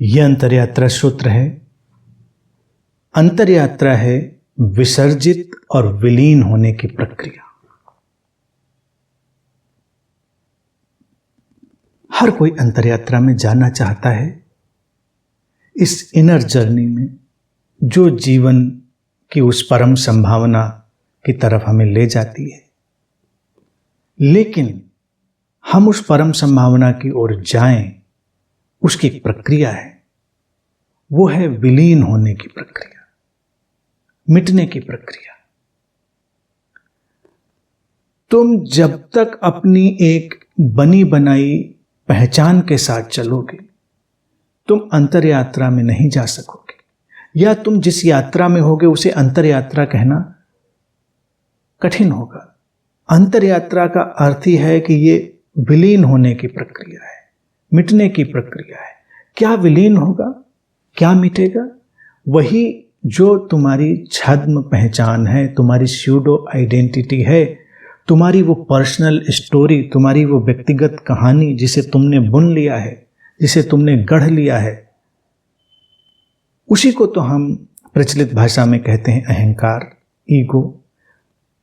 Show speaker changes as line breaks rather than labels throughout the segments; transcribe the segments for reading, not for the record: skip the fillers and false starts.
यह अंतरयात्रा सूत्र है। अंतरयात्रा है विसर्जित और विलीन होने की प्रक्रिया। हर कोई अंतरयात्रा में जाना चाहता है, इस इनर जर्नी में जो जीवन की उस परम संभावना की तरफ हमें ले जाती है। लेकिन हम उस परम संभावना की ओर जाएं, उसकी एक प्रक्रिया है, वो है विलीन होने की प्रक्रिया, मिटने की प्रक्रिया। तुम जब तक अपनी एक बनी बनाई पहचान के साथ चलोगे, तुम अंतरयात्रा में नहीं जा सकोगे, या तुम जिस यात्रा में होगे उसे अंतरयात्रा कहना कठिन होगा। अंतरयात्रा का अर्थ ही है कि ये विलीन होने की प्रक्रिया है, मिटने की प्रक्रिया है। क्या विलीन होगा, क्या मिटेगा? वही जो तुम्हारी छद्म पहचान है, तुम्हारी स्यूडो आइडेंटिटी है, तुम्हारी वो पर्सनल स्टोरी, तुम्हारी वो व्यक्तिगत कहानी जिसे तुमने बुन लिया है, जिसे तुमने गढ़ लिया है, उसी को तो हम प्रचलित भाषा में कहते हैं अहंकार, ईगो।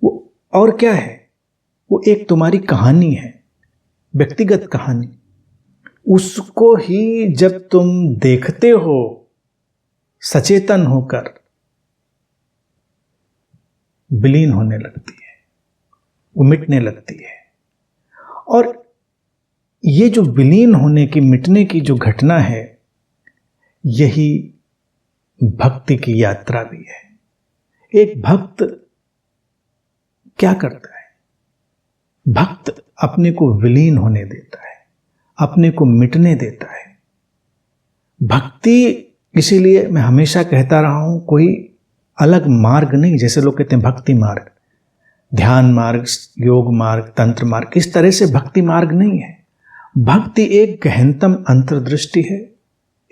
वो और क्या है? वो एक तुम्हारी कहानी है, व्यक्तिगत कहानी। उसको ही जब तुम देखते हो सचेतन होकर, विलीन होने लगती है, वो मिटने लगती है। और ये जो विलीन होने की, मिटने की जो घटना है, यही भक्ति की यात्रा भी है। एक भक्त क्या करता है? भक्त अपने को विलीन होने देता है, अपने को मिटने देता है। भक्ति, इसीलिए मैं हमेशा कहता रहा हूं, कोई अलग मार्ग नहीं। जैसे लोग कहते हैं भक्ति मार्ग, ध्यान मार्ग, योग मार्ग, तंत्र मार्ग, इस तरह से भक्ति मार्ग नहीं है। भक्ति एक गहनतम अंतर्दृष्टि है,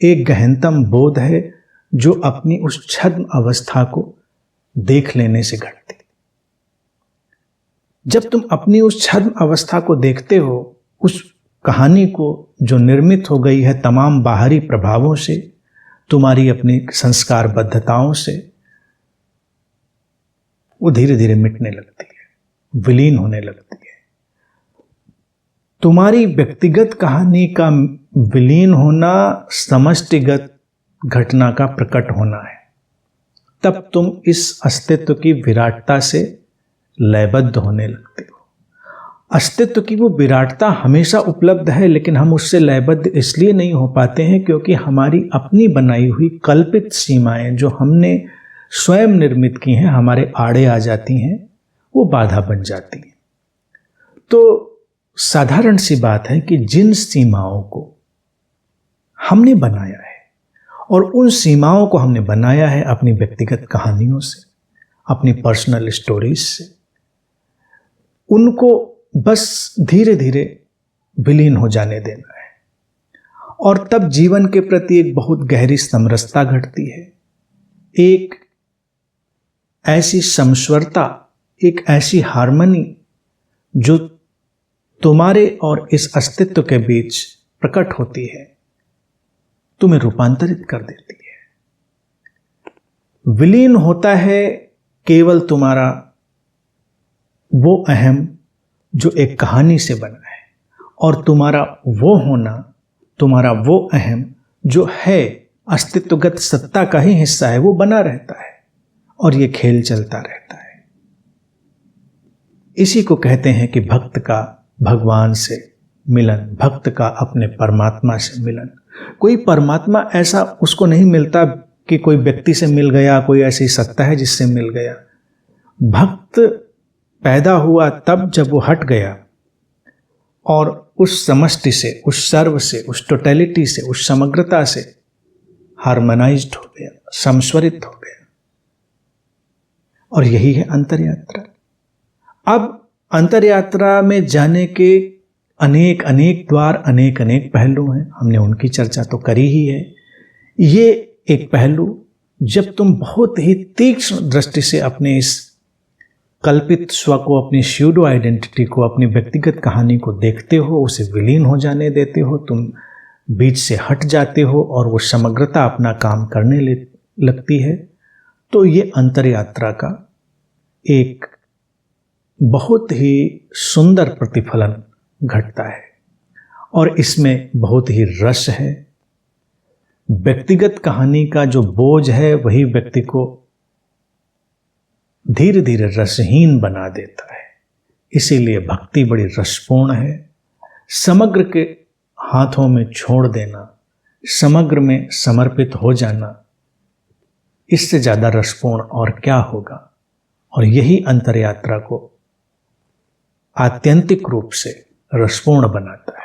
एक गहनतम बोध है, जो अपनी उस छद्म अवस्था को देख लेने से घटती। जब तुम अपनी उस छद्म अवस्था को देखते हो, उस कहानी को जो निर्मित हो गई है तमाम बाहरी प्रभावों से, तुम्हारी अपनी संस्कारबद्धताओं से, वो धीरे धीरे मिटने लगती है, विलीन होने लगती है। तुम्हारी व्यक्तिगत कहानी का विलीन होना समष्टिगत घटना का प्रकट होना है। तब तुम इस अस्तित्व की विराटता से लयबद्ध होने लगते हो। अस्तित्व की वो विराटता हमेशा उपलब्ध है, लेकिन हम उससे लयबद्ध इसलिए नहीं हो पाते हैं क्योंकि हमारी अपनी बनाई हुई कल्पित सीमाएं जो हमने स्वयं निर्मित की हैं, हमारे आड़े आ जाती हैं, वो बाधा बन जाती हैं। तो साधारण सी बात है कि जिन सीमाओं को हमने बनाया है, और उन सीमाओं को हमने बनाया है अपनी व्यक्तिगत कहानियों से, अपनी पर्सनल स्टोरीज से, उनको बस धीरे धीरे विलीन हो जाने देना है। और तब जीवन के प्रति एक बहुत गहरी समरसता घटती है, एक ऐसी समस्वरता, एक ऐसी हार्मनी जो तुम्हारे और इस अस्तित्व के बीच प्रकट होती है, तुम्हें रूपांतरित कर देती है। विलीन होता है केवल तुम्हारा वो अहम जो एक कहानी से बना है, और तुम्हारा वो होना, तुम्हारा वो अहम जो है अस्तित्वगत सत्ता का ही हिस्सा है, वो बना रहता है और ये खेल चलता रहता है। इसी को कहते हैं कि भक्त का भगवान से मिलन, भक्त का अपने परमात्मा से मिलन। कोई परमात्मा ऐसा उसको नहीं मिलता कि कोई व्यक्ति से मिल गया, कोई ऐसी सत्ता है जिससे मिल गया। भक्त पैदा हुआ तब जब वो हट गया और उस समष्टि से, उस सर्व से, उस टोटलिटी से, उस समग्रता से हार्मोनाइज्ड हो गया, समस्वरित हो गया। और यही है अंतरयात्रा। अब अंतरयात्रा में जाने के अनेक अनेक द्वार, अनेक अनेक पहलू हैं, हमने उनकी चर्चा तो करी ही है। ये एक पहलू, जब तुम बहुत ही तीक्ष्ण दृष्टि से अपने इस कल्पित स्व को, अपनी स्यूडो आइडेंटिटी को, अपनी व्यक्तिगत कहानी को देखते हो, उसे विलीन हो जाने देते हो, तुम बीच से हट जाते हो और वो समग्रता अपना काम करने लगती है, तो ये अंतर यात्रा का एक बहुत ही सुंदर प्रतिफलन घटता है और इसमें बहुत ही रस है। व्यक्तिगत कहानी का जो बोझ है वही व्यक्ति को धीरे धीरे रसहीन बना देता है। इसीलिए भक्ति बड़ी रसपूर्ण है। समग्र के हाथों में छोड़ देना, समग्र में समर्पित हो जाना, इससे ज़्यादा रसपूर्ण और क्या होगा। और यही अंतर यात्रा को आत्यंतिक रूप से रसपूर्ण बनाता है।